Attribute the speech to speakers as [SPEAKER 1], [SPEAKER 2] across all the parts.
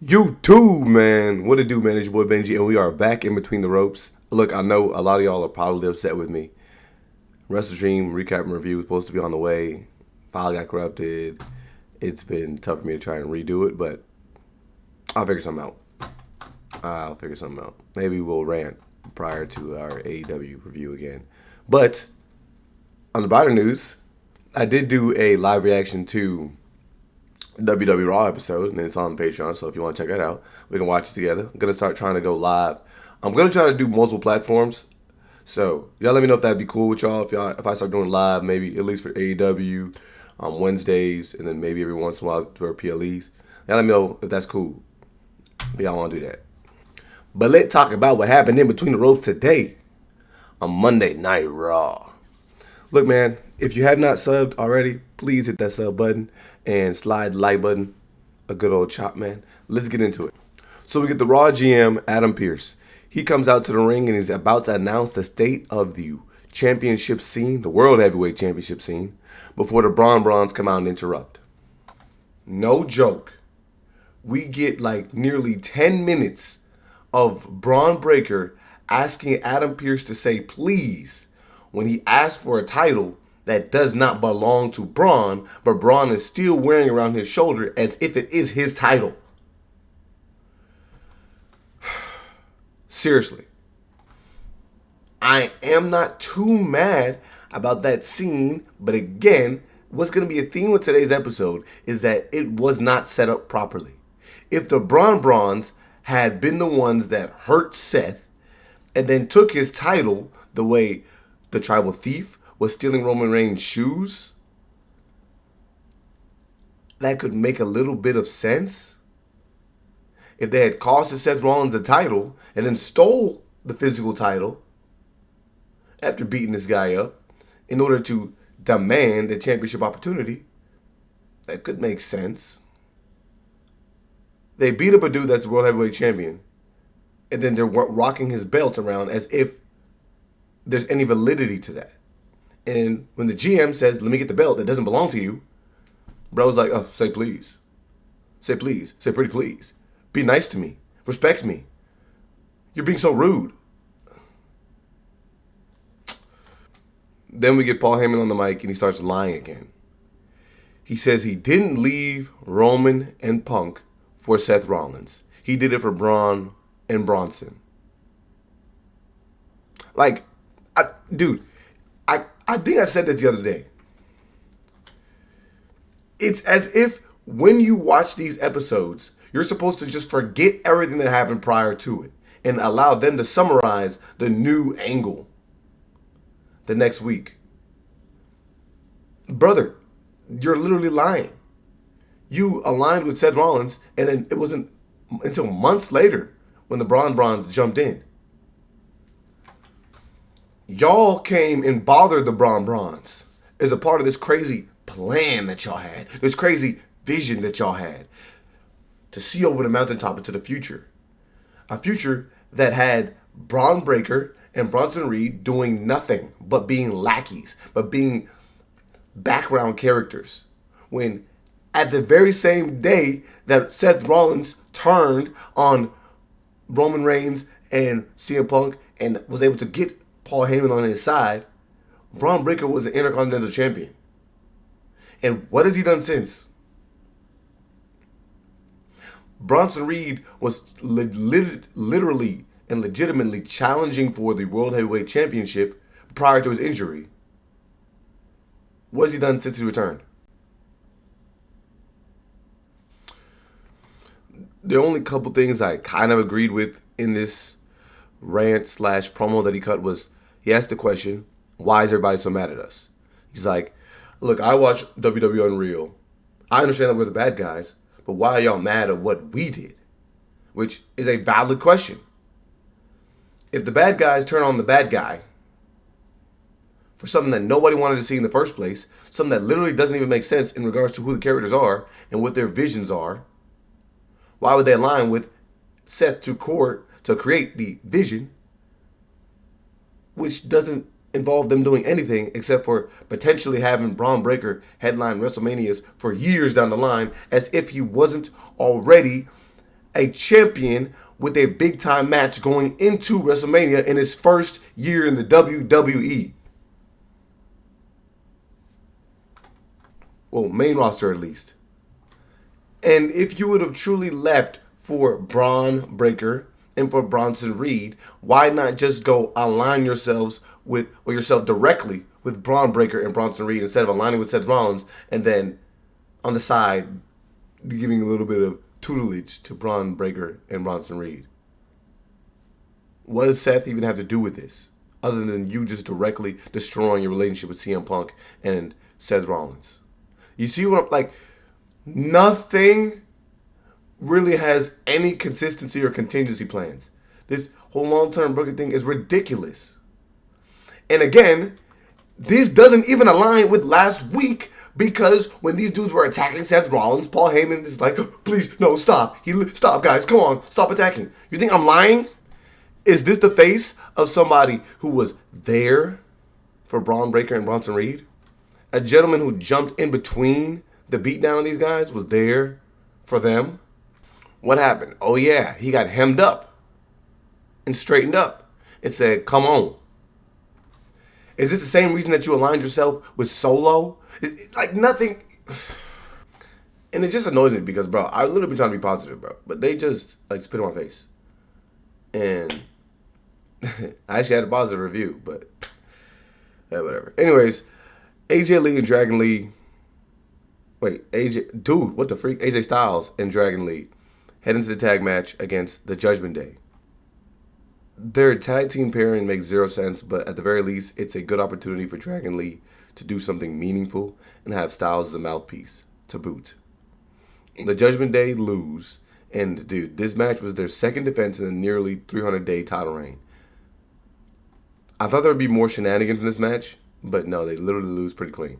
[SPEAKER 1] You too, man. What it do, man? It's your boy Benji, and we are back in between the ropes. Look, I know a lot of y'all are probably upset with me. Wrestle Dream recap and review was supposed to be on the way. File got corrupted. It's been tough for me to try and redo it, but I'll figure something out. Maybe we'll rant prior to our AEW review again. But on the brighter news, I did do a live reaction to WWE Raw episode, and it's on Patreon, so if you want to check that out, we can watch it together. I'm going to start trying to go live. I'm going to try to do multiple platforms, so y'all let me know if that'd be cool with y'all. If I start doing live, maybe at least for AEW on Wednesdays, and then maybe every once in a while for PLEs. Y'all let me know if that's cool. If y'all want to do that. But let's talk about what happened in between the ropes today on Monday Night Raw. Look, man, if you have not subbed already, please hit that sub button and slide the like button. A good old chop, man. Let's get into it. So we get the Raw GM, Adam Pearce. He comes out to the ring and he's about to announce the state of the championship scene, the World Heavyweight Championship scene, before the Brons come out and interrupt. No joke. We get like nearly 10 minutes of Braun Breaker asking Adam Pearce to say please when he asked for a title that does not belong to Braun, but Braun is still wearing around his shoulder as if it is his title. Seriously. I am not too mad about that scene, but again, what's going to be a theme with today's episode is that it was not set up properly. If the Brons had been the ones that hurt Seth and then took his title the way the Tribal Thief was stealing Roman Reigns' shoes, that could make a little bit of sense. If they had costed Seth Rollins the title and then stole the physical title after beating this guy up in order to demand a championship opportunity, that could make sense. They beat up a dude that's the World Heavyweight Champion, and then they're rocking his belt around as if there's any validity to that. And when the GM says, let me get the belt that doesn't belong to you, bro's like, oh, say please. Say please. Say pretty please. Be nice to me. Respect me. You're being so rude. Then we get Paul Heyman on the mic and he starts lying again. He says he didn't leave Roman and Punk for Seth Rollins. He did it for Braun and Bronson. Like, dude, I think I said this the other day. It's as if when you watch these episodes, you're supposed to just forget everything that happened prior to it and allow them to summarize the new angle the next week. Brother, you're literally lying. You aligned with Seth Rollins, and then it wasn't until months later when the Brons jumped in. Y'all came and bothered the Brons as a part of this crazy plan that y'all had, this crazy vision that y'all had to see over the mountaintop into the future. A future that had Braun Breaker and Bronson Reed doing nothing but being lackeys, but being background characters. When at the very same day that Seth Rollins turned on Roman Reigns and CM Punk and was able to get Paul Heyman on his side, Braun Breaker was the Intercontinental Champion. And what has he done since? Bronson Reed was literally and legitimately challenging for the World Heavyweight Championship prior to his injury. What has he done since he returned? The only couple things I kind of agreed with in this rant / promo that he cut was he asked the question, why is everybody so mad at us? He's like, look, I watch WWE Unreal. I understand that we're the bad guys, but why are y'all mad at what we did? Which is a valid question. If the bad guys turn on the bad guy for something that nobody wanted to see in the first place, something that literally doesn't even make sense in regards to who the characters are and what their visions are, why would they align with Seth to court to create the vision, which doesn't involve them doing anything except for potentially having Braun Breaker headline WrestleManias for years down the line, as if he wasn't already a champion with a big-time match going into WrestleMania in his first year in the WWE. Well, main roster at least. And if you would have truly left for Braun Breaker and for Bronson Reed, why not just go align yourself directly with Braun Breaker and Bronson Reed instead of aligning with Seth Rollins and then on the side giving a little bit of tutelage to Braun Breaker and Bronson Reed? What does Seth even have to do with this other than you just directly destroying your relationship with CM Punk and Seth Rollins? You see what I'm like? Nothing really has any consistency or contingency plans. This whole long-term booking thing is ridiculous. And again, this doesn't even align with last week, because when these dudes were attacking Seth Rollins, Paul Heyman is like, please, no, stop. Stop, guys. Come on. Stop attacking. You think I'm lying? Is this the face of somebody who was there for Braun Breaker and Bronson Reed? A gentleman who jumped in between the beatdown of these guys was there for them? What happened? Oh, yeah. He got hemmed up and straightened up and said, come on. Is this the same reason that you aligned yourself with Solo? Like, nothing. And it just annoys me because, bro, I literally been trying to be positive, bro. But they just, like, spit in my face. And I actually had a positive review, but yeah, whatever. Anyways, AJ Lee and Dragon Lee. Wait, dude, what the freak? AJ Styles and Dragon Lee head into the tag match against the Judgment Day. Their tag team pairing makes zero sense, but at the very least, it's a good opportunity for Dragon Lee to do something meaningful and have Styles as a mouthpiece to boot. The Judgment Day lose, and dude, this match was their second defense in a nearly 300-day title reign. I thought there would be more shenanigans in this match, but no, they literally lose pretty clean.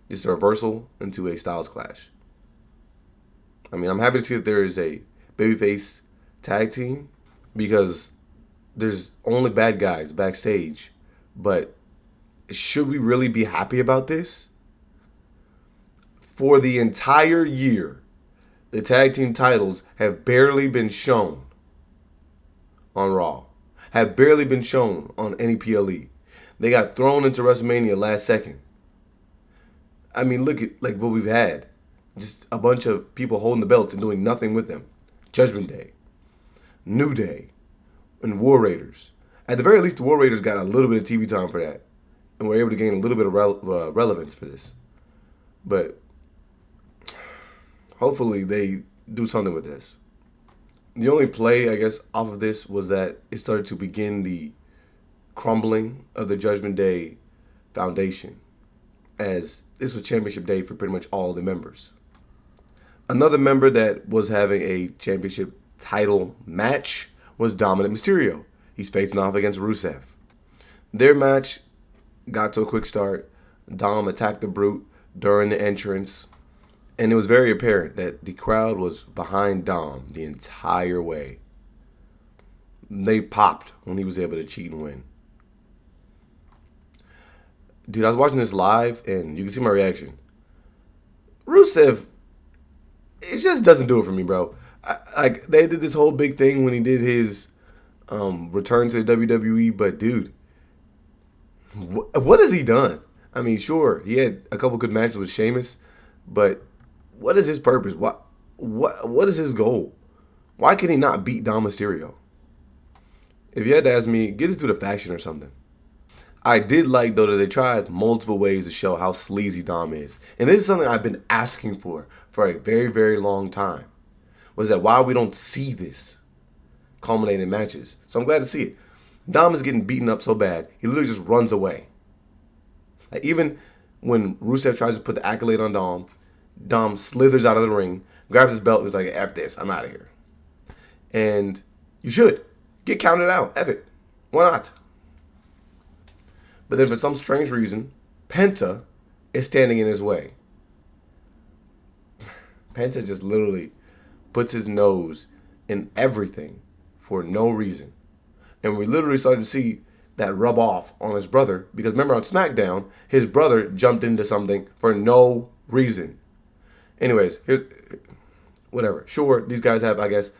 [SPEAKER 1] Just a reversal into a Styles clash. I mean, I'm happy to see that there is a babyface tag team because there's only bad guys backstage. But should we really be happy about this? For the entire year, the tag team titles have barely been shown on Raw. Have barely been shown on any PLE. They got thrown into WrestleMania last second. I mean, look at like what we've had. Just a bunch of people holding the belts and doing nothing with them. Judgment Day, New Day, and War Raiders. At the very least, the War Raiders got a little bit of TV time for that. And were able to gain a little bit of relevance for this. But hopefully they do something with this. The only play, I guess, off of this was that it started to begin the crumbling of the Judgment Day foundation, as this was championship day for pretty much all the members. Another member that was having a championship title match was Dominik Mysterio. He's facing off against Rusev. Their match got to a quick start. Dom attacked the Brute during the entrance, and it was very apparent that the crowd was behind Dom the entire way. They popped when he was able to cheat and win. Dude, I was watching this live, and you can see my reaction. Rusev, it just doesn't do it for me, bro. They did this whole big thing when he did his return to the WWE, but dude, what has he done? I mean, sure, he had a couple good matches with Sheamus, but what is his purpose? What is his goal? Why can he not beat Dom Mysterio? If you had to ask me, get this to the faction or something. I did like, though, that they tried multiple ways to show how sleazy Dom is. And this is something I've been asking for a very, very long time. Was that why we don't see this culminating in matches. So I'm glad to see it. Dom is getting beaten up so bad, he literally just runs away. Like, even when Rusev tries to put the accolade on Dom slithers out of the ring, grabs his belt, and is like, F this, I'm out of here. And you should. Get counted out. F it. Why not? But then for some strange reason, Penta is standing in his way. Penta just literally puts his nose in everything for no reason. And we literally started to see that rub off on his brother. Because remember on SmackDown, his brother jumped into something for no reason. Anyways, here's whatever. Sure, these guys have, I guess,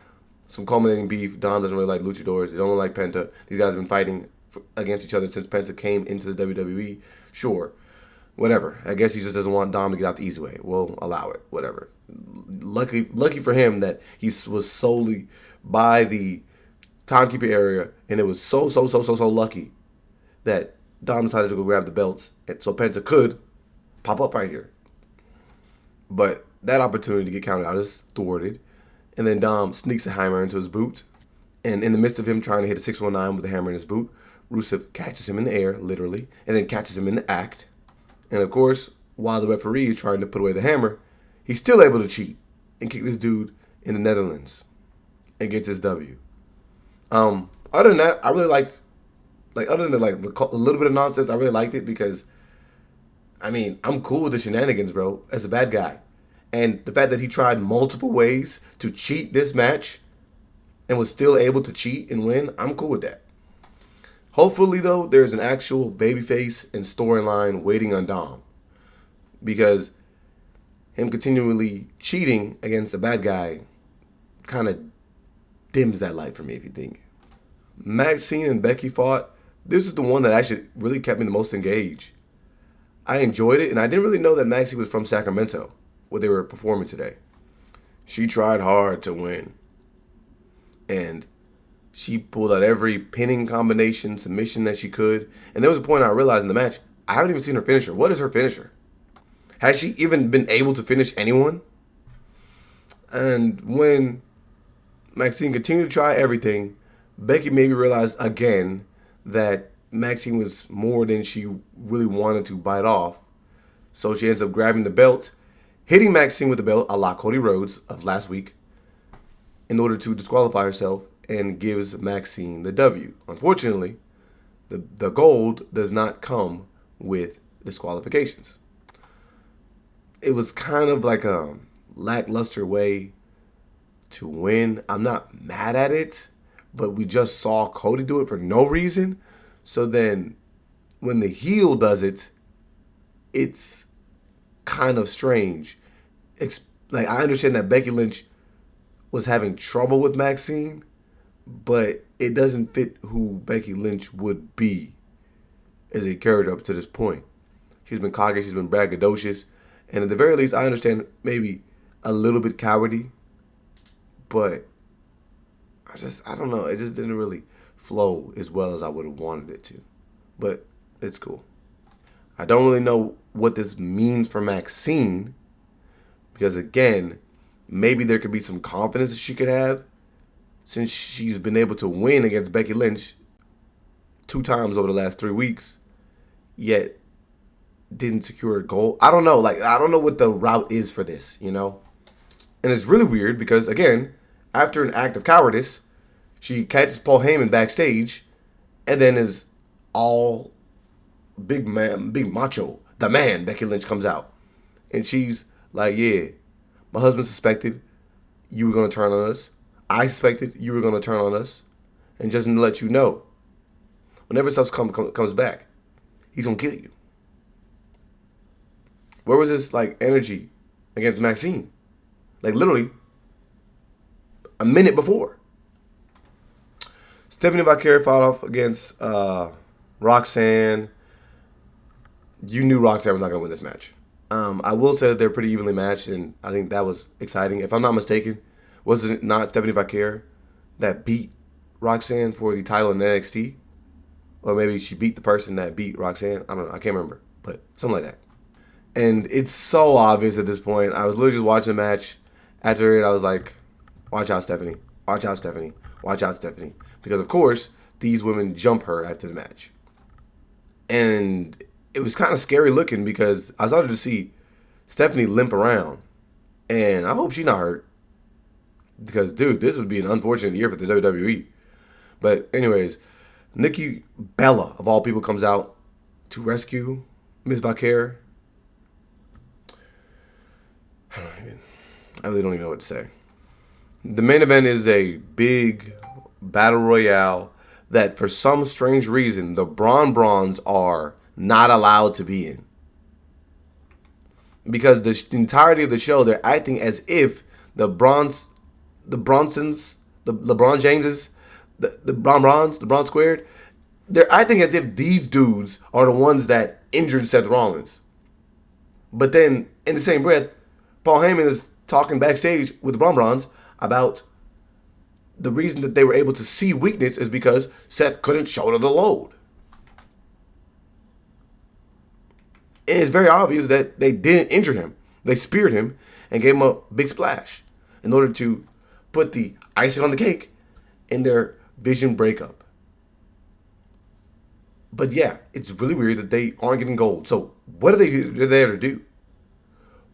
[SPEAKER 1] some culminating beef. Dom doesn't really like luchadors. They don't like Penta. These guys have been fighting against each other since Penta came into the WWE. Sure, whatever. I guess he just doesn't want Dom to get out the easy way. We'll allow it. Whatever. Lucky for him that he was solely by the timekeeper area, and it was so lucky that Dom decided to go grab the belts, and so Penta could pop up right here. But that opportunity to get counted out is thwarted, and then Dom sneaks a hammer into his boot, and in the midst of him trying to hit a 619 with a hammer in his boot, Rusev catches him in the air, literally, and then catches him in the act. And of course, while the referee is trying to put away the hammer, he's still able to cheat and kick this dude in the Netherlands and gets his W. Other than that, I really liked, other than a little bit of nonsense, I really liked it because, I mean, I'm cool with the shenanigans, bro, as a bad guy. And the fact that he tried multiple ways to cheat this match and was still able to cheat and win, I'm cool with that. Hopefully, though, there's an actual babyface and storyline waiting on Dom. Because him continually cheating against a bad guy kind of dims that light for me, if you think. MAXXINE and Becky fought. This is the one that actually really kept me the most engaged. I enjoyed it, and I didn't really know that MAXXINE was from Sacramento, where they were performing today. She tried hard to win. And she pulled out every pinning combination, submission that she could. And there was a point I realized in the match, I haven't even seen her finisher. What is her finisher? Has she even been able to finish anyone? And when MAXXINE continued to try everything, Becky maybe realized again that MAXXINE was more than she really wanted to bite off. So she ends up grabbing the belt, hitting MAXXINE with the belt a la Cody Rhodes of last week in order to disqualify herself, and gives MAXXINE the W. Unfortunately, the gold does not come with disqualifications. It was kind of like a lackluster way to win. I'm not mad at it, but we just saw Cody do it for no reason. So then when the heel does it, it's kind of strange. I understand that Becky Lynch was having trouble with MAXXINE, but it doesn't fit who Becky Lynch would be as a character up to this point. She's been cocky, she's been braggadocious, and at the very least, I understand maybe a little bit cowardly, but I don't know, it just didn't really flow as well as I would have wanted it to. But it's cool. I don't really know what this means for MAXXINE, because again, maybe there could be some confidence that she could have since she's been able to win against Becky Lynch 2 times over the last 3 weeks, yet didn't secure a goal. I don't know. I don't know what the route is for this, you know? And it's really weird because, again, after an act of cowardice, she catches Paul Heyman backstage and then is all big man, big macho, the man, Becky Lynch comes out. And she's like, yeah, my husband suspected you were going to turn on us. I suspected you were going to turn on us. And just to let you know, whenever stuff comes back, he's going to kill you. Where was this, energy against MAXXINE? Literally, a minute before. Stephanie VAQUER fought off against ROXXANE. You knew ROXXANE was not going to win this match. I will say that they're pretty evenly matched, and I think that was exciting. If I'm not mistaken, was it not Stephanie VAQUER that beat ROXXANE for the title in NXT? Or maybe she beat the person that beat ROXXANE. I don't know. I can't remember. But something like that. And it's so obvious at this point. I was literally just watching the match. After it, I was like, watch out, Stephanie. Watch out, Stephanie. Watch out, Stephanie. Because, of course, these women jump her after the match. And it was kind of scary looking because I started to see Stephanie limp around. And I hope she's not hurt. Because, dude, this would be an unfortunate year for the WWE. But anyways, Nikki Bella, of all people, comes out to rescue Ms. VAQUER. I really don't even know what to say. The main event is a big battle royale that for some strange reason the Brons are not allowed to be in. Because the entirety of the show, they're acting as if the Bronsons, the LeBron Jameses, the Brons, the Bron squared, they're acting as if these dudes are the ones that injured Seth Rollins. But then, in the same breath, Paul Heyman is talking backstage with the Brons about the reason that they were able to see weakness is because Seth couldn't shoulder the load. And it's very obvious that they didn't injure him. They speared him and gave him a big splash in order to put the icing on the cake in their Vision breakup. But yeah, it's really weird that they aren't getting gold. So what are they there to do?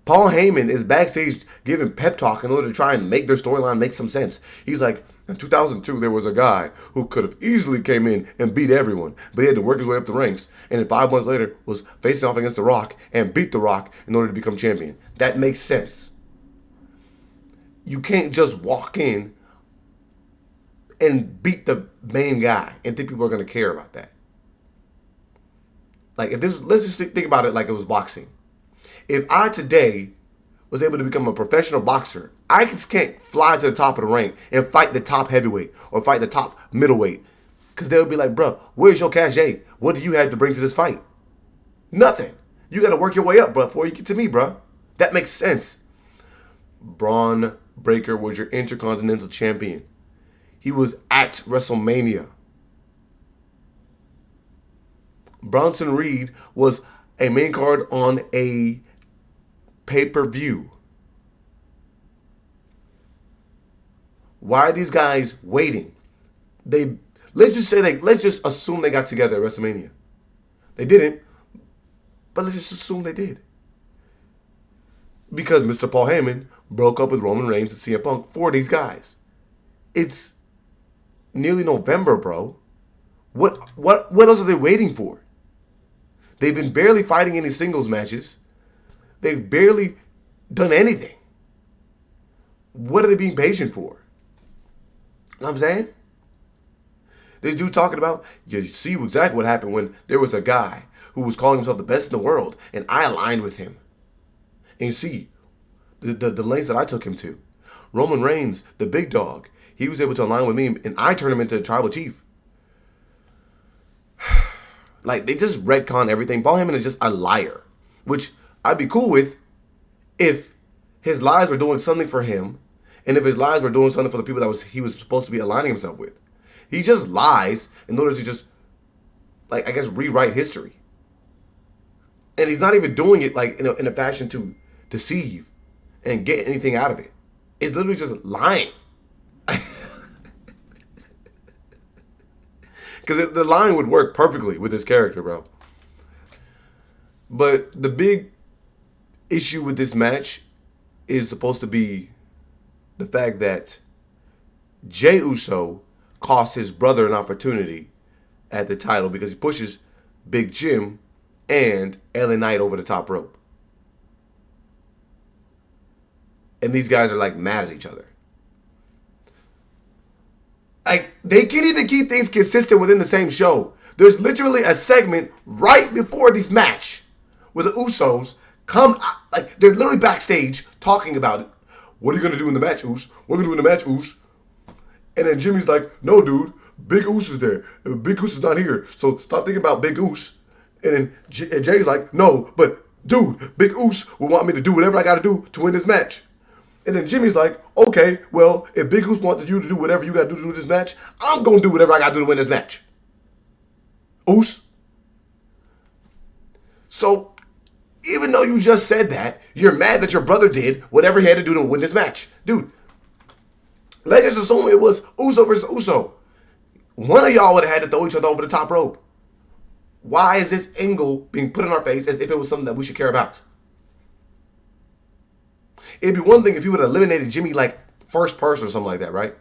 [SPEAKER 1] Paul Heyman is backstage giving pep talk in order to try and make their storyline make some sense. He's like, in 2002, there was a guy who could have easily came in and beat everyone, but he had to work his way up the ranks. And then 5 months later, was facing off against The Rock and beat The Rock in order to become champion. That makes sense. You can't just walk in and beat the main guy and think people are going to care about that. Like, if this, let's just think about it like it was boxing. If I today was able to become a professional boxer, I just can't fly to the top of the ring and fight the top heavyweight or fight the top middleweight. Because they would be like, bro, where's your cachet? What do you have to bring to this fight? Nothing. You got to work your way up, bro, before you get to me, bro. That makes sense. Braun Breaker was your Intercontinental Champion. He was at WrestleMania. Bronson Reed was a main card on a pay-per-view. Why are these guys waiting? Let's just assume they got together at WrestleMania. They didn't, but let's just assume they did. Because Mr. Paul Heyman broke up with Roman Reigns and CM Punk for these guys. It's nearly November, bro. What else are they waiting for? They've been barely fighting any singles matches. They've barely done anything. What are they being patient for? You know what I'm saying? This dude talking about, you see exactly what happened when there was a guy who was calling himself the best in the world, and I aligned with him. And you see the lengths that I took him to. Roman Reigns, the big dog, he was able to align with me, and I turned him into a tribal chief. Like, they just retcon everything. Paul Heyman is just a liar, which I'd be cool with if his lies were doing something for him, and if his lies were doing something for the people that he was supposed to be aligning himself with. He just lies in order to just, like, I guess, rewrite history. And he's not even doing it, like, in a fashion to deceive and get anything out of it. It's literally just lying. Because the line would work perfectly with this character, bro. But the big issue with this match is supposed to be the fact that Jey Uso cost his brother an opportunity at the title because he pushes Big Jim and LA Knight over the top rope. And these guys are like mad at each other. Like, they can't even keep things consistent within the same show. There's literally a segment right before this match where the Usos come, like, they're literally backstage talking about it. What are you going to do in the match, Us? What are we going to do in the match, Us? And then Jimmy's like, no, dude, Big Us is there. Big Us is not here. So stop thinking about Big Us. And then Jay's like, no, but dude, Big Us will want me to do whatever I got to do to win this match. And then Jimmy's like, okay, well, if Big Us wants you to do whatever you got to do this match, I'm going to do whatever I got to do to win this match. Us. So, even though you just said that, you're mad that your brother did whatever he had to do to win this match. Dude, let's just assume it was Uso versus Uso. One of y'all would have had to throw each other over the top rope. Why is this angle being put in our face as if it was something that we should care about? It'd be one thing if he would have eliminated Jimmy like first person or something like that, right?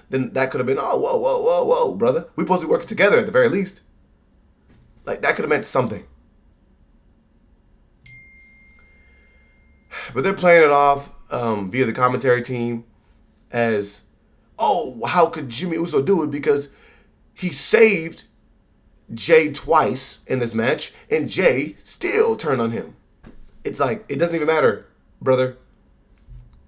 [SPEAKER 1] Then that could have been, oh, whoa, brother. We're supposed to be working together at the very least. Like, that could have meant something. But they're playing it off via the commentary team as, oh, how could Jimmy Uso do it? Because he saved Jay twice in this match, and Jay still turned on him. It's like, it doesn't even matter, brother.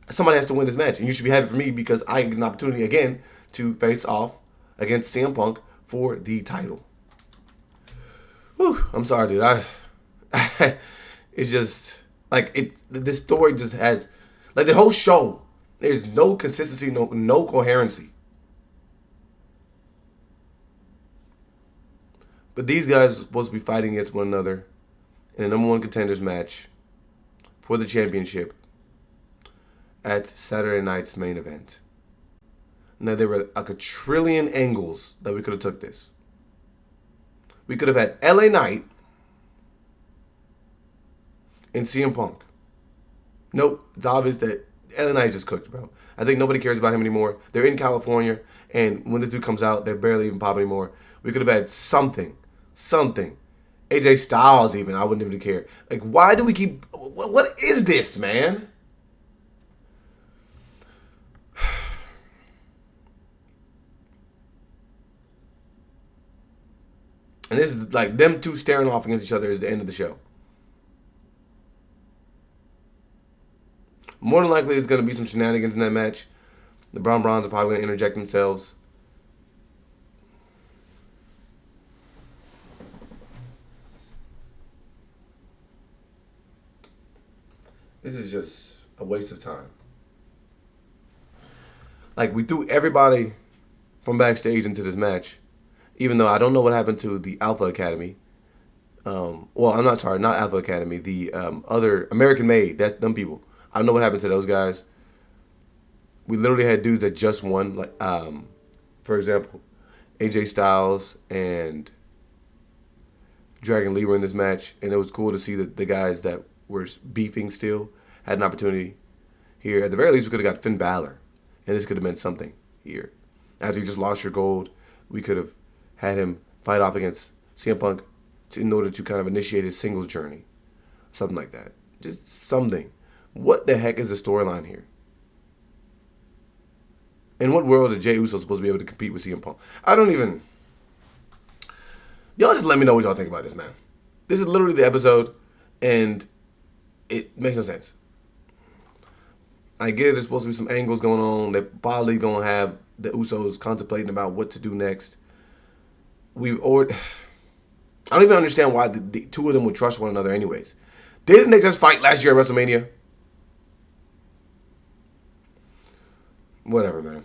[SPEAKER 1] Somebody has to win this match, and you should be happy for me because I get an opportunity again to face off against CM Punk for the title. Whew, I'm sorry, dude. It's just like this story just has like the whole show. There's no consistency, no coherency. But these guys are supposed to be fighting against one another in a number one contenders match for the championship at Saturday night's main event. Now, there were like a trillion angles that we could have took this. We could have had LA Knight and CM Punk. Nope, it's obvious that LA Knight just cooked, bro. I think nobody cares about him anymore. They're in California, and when this dude comes out, they're barely even popping anymore. We could have had something. AJ Styles even, I wouldn't even care. Like, why do we keep... What is this, man? And this is like them two staring off against each other is the end of the show. More than likely, there's going to be some shenanigans in that match. The Brons are probably going to interject themselves. This is just a waste of time. Like, we threw everybody from backstage into this match, even though I don't know what happened to the Alpha Academy. Well, I'm not sorry, not Alpha Academy. The other American Made, that's them people. I don't know what happened to those guys. We literally had dudes that just won, like, for example, AJ Styles and Dragon Lee were in this match, and it was cool to see that the guys that were beefing still had an opportunity here. At the very least, we could have got Finn Balor, and this could have meant something here. After you just lost your gold, we could have had him fight off against CM Punk in order to kind of initiate his singles journey. Something like that. Just something. What the heck is the storyline here? In what world is Jey Uso supposed to be able to compete with CM Punk? I don't even... Y'all just let me know what y'all think about this, man. This is literally the episode, and it makes no sense. I get it, there's supposed to be some angles going on. They're probably going to have the Usos contemplating about what to do next. I don't even understand why the two of them would trust one another anyways. Didn't they just fight last year at WrestleMania? Whatever, man.